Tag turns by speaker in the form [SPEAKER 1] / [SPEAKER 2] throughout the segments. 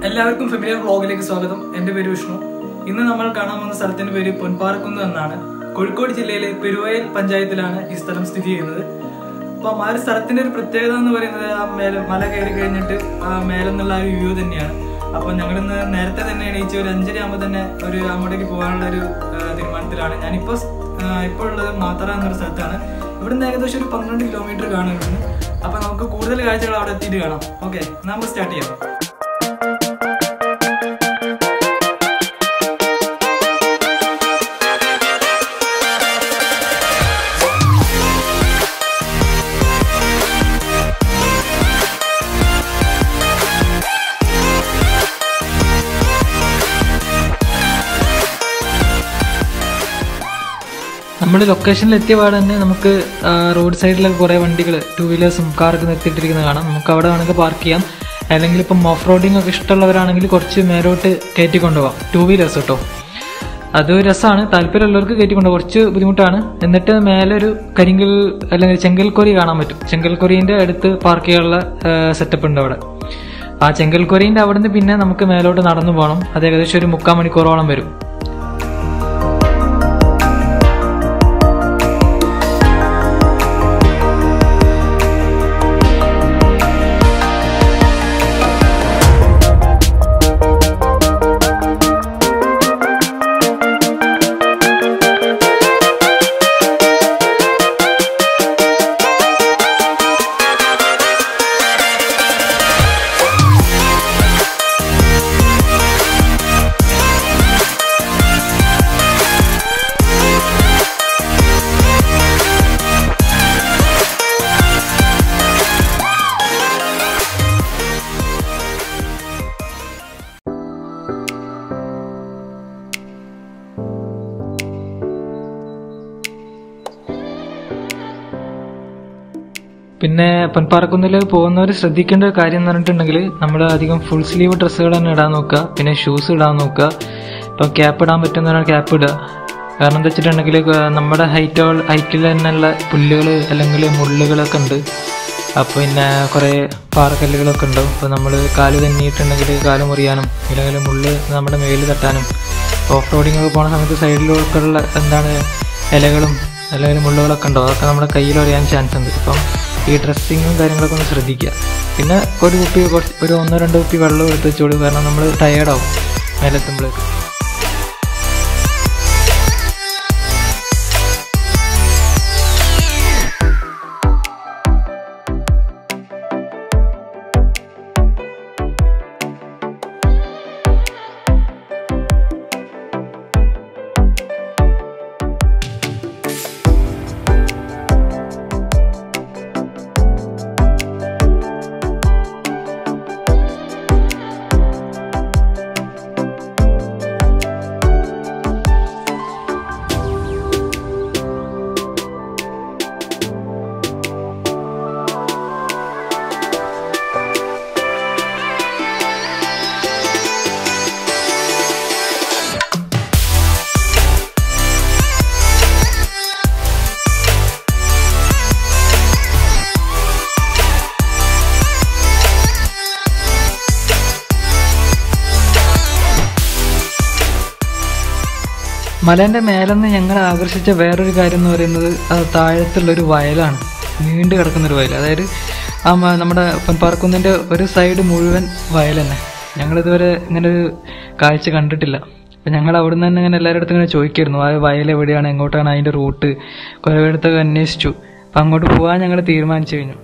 [SPEAKER 1] എല്ലാവർക്കും ഫെമിലിയർ വ്ളോഗിലേക്ക് സ്വാഗതം. എൻ്റെ പേര് വിഷ്ണു. ഇന്ന് നമ്മൾ കാണാൻ പോകുന്ന സ്ഥലത്തിൻ്റെ പേര് പൊൻപാറക്കുന്ന് എന്നാണ്. കോഴിക്കോട് ജില്ലയിലെ പെരുവയൽ പഞ്ചായത്തിലാണ് ഈ സ്ഥലം സ്ഥിതി ചെയ്യുന്നത്. അപ്പം ആ ഒരു സ്ഥലത്തിൻ്റെ ഒരു പ്രത്യേകത എന്ന് പറയുന്നത് ആ മല കയറി കഴിഞ്ഞിട്ട് ആ മേലെന്നുള്ള ഒരു വ്യൂ തന്നെയാണ്. അപ്പോൾ ഞങ്ങളിന്ന് നേരത്തെ തന്നെ എണീച്ച് ഒരു 5:30 ആകുമ്പോൾ തന്നെ അങ്ങോട്ടേക്ക് പോകാനുള്ള ഒരു തീരുമാനത്തിലാണ്. ഞാനിപ്പോൾ ഉള്ളത് മാത്തറ എന്നൊരു സ്ഥലത്താണ്. ഇവിടുന്ന് ഏകദേശം ഒരു 12 കിലോമീറ്റർ കാണുന്നുണ്ട്. അപ്പോൾ നമുക്ക് കൂടുതൽ കാഴ്ചകൾ അവിടെ എത്തിയിട്ട് കാണാം. ഓക്കെ, നമുക്ക് സ്റ്റാർട്ട് ചെയ്യാം. നമ്മൾ ലൊക്കേഷനിൽ എത്തിയ പാടെ തന്നെ നമുക്ക് റോഡ് സൈഡിലൊക്കെ കുറേ വണ്ടികൾ 2 വീലേഴ്സും കാറൊക്കെ നിർത്തിയിട്ടിരിക്കുന്നത് കാണാം. നമുക്ക് അവിടെ വേണമെങ്കിൽ പാർക്ക് ചെയ്യാം. അല്ലെങ്കിൽ ഇപ്പം ഓഫ് റോഡിംഗ് ഒക്കെ ഇഷ്ടമുള്ളവരാണെങ്കിൽ കുറച്ച് മേലോട്ട് കയറ്റി കൊണ്ടുപോകാം. 2 വീലേഴ്സ് കേട്ടോ, അത് രസമാണ്. താല്പര്യമുള്ളവർക്ക് കയറ്റി കൊണ്ടുപോകാം. കുറച്ച് ബുദ്ധിമുട്ടാണ്. എന്നിട്ട് മേലെ ഒരു കരിങ്കൽ അല്ലെങ്കിൽ ചെങ്കൽക്കൊരി കാണാൻ പറ്റും. ചെങ്കൽക്കൊരീൻ്റെ അടുത്ത് പാർക്ക് ചെയ്യാനുള്ള സെറ്റപ്പ് ഉണ്ട് അവിടെ. ആ ചെങ്കൽക്കൊരീൻ്റെ അവിടെ നിന്ന് പിന്നെ നമുക്ക് മേലോട്ട് നടന്നു പോകണം. അത് ഏകദേശം ഒരു 3/4 മണിക്കൂറോളം വരും. പിന്നെ പൊൻപാറക്കുന്നിൽ പോകുന്നവർ ശ്രദ്ധിക്കേണ്ട ഒരു കാര്യം എന്ന് പറഞ്ഞിട്ടുണ്ടെങ്കിൽ നമ്മൾ അധികം ഫുൾ സ്ലീവ് ഡ്രസ്സുകൾ തന്നെ ഇടാൻ നോക്കുക. പിന്നെ ഷൂസ് ഇടാൻ നോക്കുക. ഇപ്പോൾ ക്യാപ്പ് ഇടാൻ പറ്റുന്നവരാണ് ക്യാപ്പ് ഇടുക. കാരണം എന്താ വെച്ചിട്ടുണ്ടെങ്കിൽ നമ്മുടെ ഹൈറ്റിൽ തന്നെയുള്ള പുല്ലുകൾ അല്ലെങ്കിൽ മുള്ളുകളൊക്കെ ഉണ്ട്. അപ്പോൾ പിന്നെ കുറേ പാറക്കല്ലുകളൊക്കെ ഉണ്ടാവും. അപ്പോൾ നമ്മൾ കാല് തന്നിയിട്ടുണ്ടെങ്കിൽ കാല് മുറിയാനും ഇല്ലെങ്കിൽ മുള്ള് നമ്മുടെ മേലിൽ തട്ടാനും ഓഫ് റോഡിങ് ഒക്കെ പോകുന്ന സമയത്ത് സൈഡിലൊക്കെ ഉള്ള ഇലകളും അല്ലെങ്കിൽ മുള്ളുകളൊക്കെ ഉണ്ടാവും. അതൊക്കെ നമ്മുടെ കയ്യിൽ ഒരയാൻ ചാൻസ് ഉണ്ട്. അപ്പം ഈ ഡ്രസ്സിങ്ങും കാര്യങ്ങളൊക്കെ ഒന്ന് ശ്രദ്ധിക്കുക. പിന്നെ ഒരു 1-2 കുപ്പി വെള്ളം എടുത്ത് വെച്ചോളൂ. കാരണം നമ്മൾ ടയേർഡാവും മേലെത്തുമ്പോഴേക്ക്. മലേൻ്റെ മേലെന്ന് ഞങ്ങൾ ആകർഷിച്ച വേറൊരു കാര്യം എന്ന് പറയുന്നത് അത് താഴത്തുള്ളൊരു വയലാണ്. നീണ്ടു കിടക്കുന്നൊരു വയൽ. അതായത് നമ്മുടെ പൊൻപാറക്കുന്നിൻ്റെ ഒരു സൈഡ് മുഴുവൻ വയൽ തന്നെ. ഞങ്ങളിതുവരെ ഇങ്ങനെ ഒരു കാഴ്ച കണ്ടിട്ടില്ല. അപ്പം ഞങ്ങൾ അവിടെ നിന്ന് തന്നെ ഇങ്ങനെ എല്ലാവരുടെ അടുത്തും ഇങ്ങനെ ചോദിക്കായിരുന്നു, ആ വയൽ എവിടെയാണ്, എങ്ങോട്ടാണ് അതിൻ്റെ റൂട്ട്. കുറേ പേരടുത്തൊക്കെ അന്വേഷിച്ചു. അപ്പം അങ്ങോട്ട് പോകാൻ ഞങ്ങൾ തീരുമാനിച്ചു കഴിഞ്ഞു.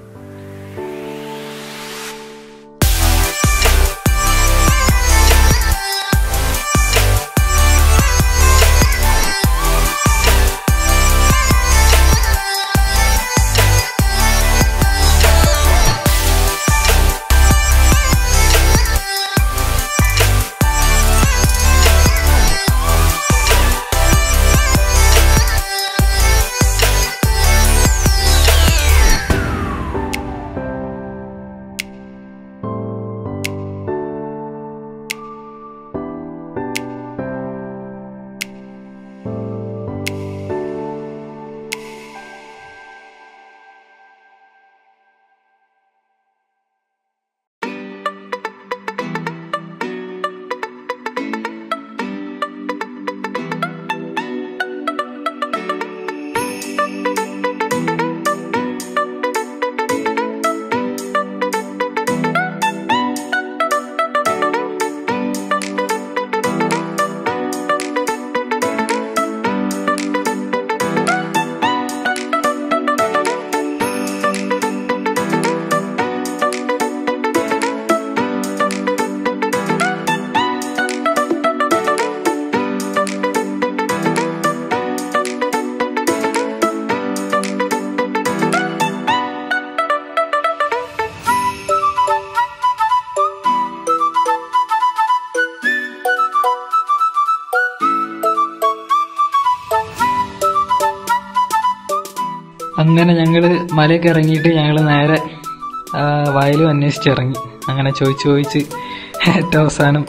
[SPEAKER 1] അങ്ങനെ ഞങ്ങൾ മലയൊക്കെ ഇറങ്ങിയിട്ട് ഞങ്ങൾ നേരെ വയലും അന്വേഷിച്ചിറങ്ങി. അങ്ങനെ ചോദിച്ച് ഏറ്റവും അവസാനം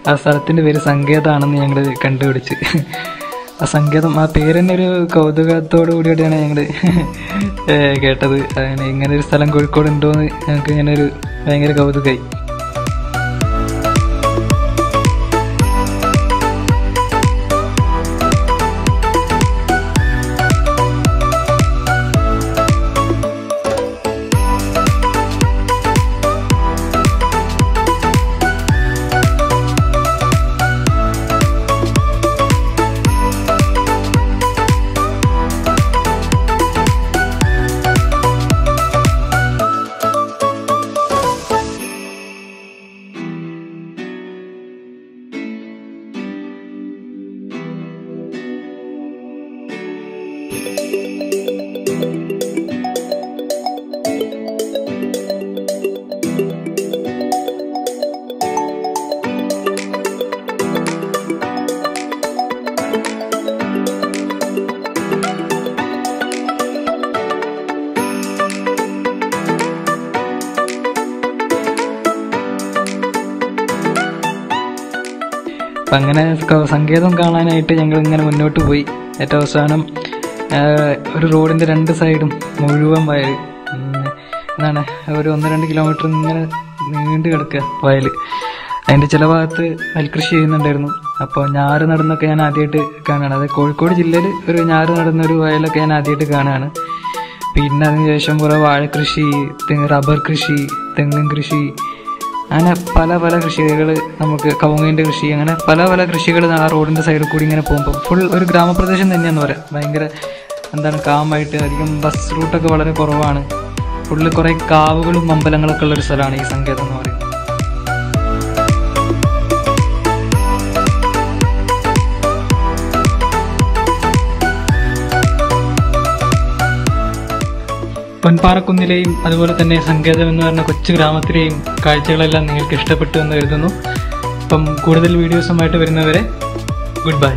[SPEAKER 1] ആ സ്ഥലത്തിൻ്റെ പേര് സങ്കേതമാണെന്ന് ഞങ്ങൾ കണ്ടുപിടിച്ച്. ആ സങ്കേതം, ആ പേര് തന്നെ ഒരു കൗതുകത്തോടു കൂടിയാണ് ഞങ്ങൾ കേട്ടത്. അങ്ങനെ ഇങ്ങനെ ഒരു സ്ഥലം കോഴിക്കോട് ഉണ്ടോയെന്ന് ഞങ്ങൾക്ക് ഇങ്ങനെ ഒരു ഭയങ്കര കൗതുകമായി. അപ്പം അങ്ങനെ സങ്കേതം കാണാനായിട്ട് ഞങ്ങൾ ഇങ്ങനെ മുന്നോട്ട് പോയി. ഏറ്റവും അവസാനം ഒരു റോഡിൻ്റെ 2 സൈഡും മുഴുവൻ വയൽ, എന്താണ് ഒരു 1-2 കിലോമീറ്റർ ഇങ്ങനെ നീണ്ടു കിടക്കുക വയൽ. അതിൻ്റെ ചില ഭാഗത്ത് നെൽകൃഷി ചെയ്യുന്നുണ്ടായിരുന്നു. അപ്പോൾ ഞാറ് നടന്നൊക്കെ ഞാൻ ആദ്യമായിട്ട് കാണുകയാണ്. അത് കോഴിക്കോട് ജില്ലയിൽ ഒരു ഞാറ് നടന്നൊരു വയലൊക്കെ ഞാൻ ആദ്യമായിട്ട് കാണുകയാണ്. പിന്നെ അതിനുശേഷം കുറേ വാഴക്കൃഷി, റബ്ബർ കൃഷി, തെങ്ങും കൃഷി, അങ്ങനെ പല കൃഷികൾ, നമുക്ക് കവുങ്ങിൻ്റെ കൃഷി, അങ്ങനെ പല കൃഷികൾ ആ റോഡിൻ്റെ സൈഡിൽ കൂടി ഇങ്ങനെ പോകുമ്പോൾ ഫുൾ ഒരു ഗ്രാമപ്രദേശം തന്നെയാണെന്ന് പറയാം. ഭയങ്കര കാമായിട്ട്, അധികം ബസ് റൂട്ടൊക്കെ വളരെ കുറവാണ്. ഫുള്ള് കുറേ കാവുകളും അമ്പലങ്ങളൊക്കെ ഉള്ളൊരു സ്ഥലമാണ് ഈ സങ്കേതം എന്ന് പറയുന്നത്. പൊൻപാറക്കുന്നിലെയും അതുപോലെ തന്നെ സങ്കേതം എന്ന് പറഞ്ഞ കൊച്ചു ഗ്രാമത്തിലെയും കാഴ്ചകളെല്ലാം നിങ്ങൾക്ക് ഇഷ്ടപ്പെട്ടു എന്ന് കരുതുന്നു. അപ്പം കൂടുതൽ വീഡിയോസുമായിട്ട് വരുന്നവരെ ഗുഡ് ബൈ.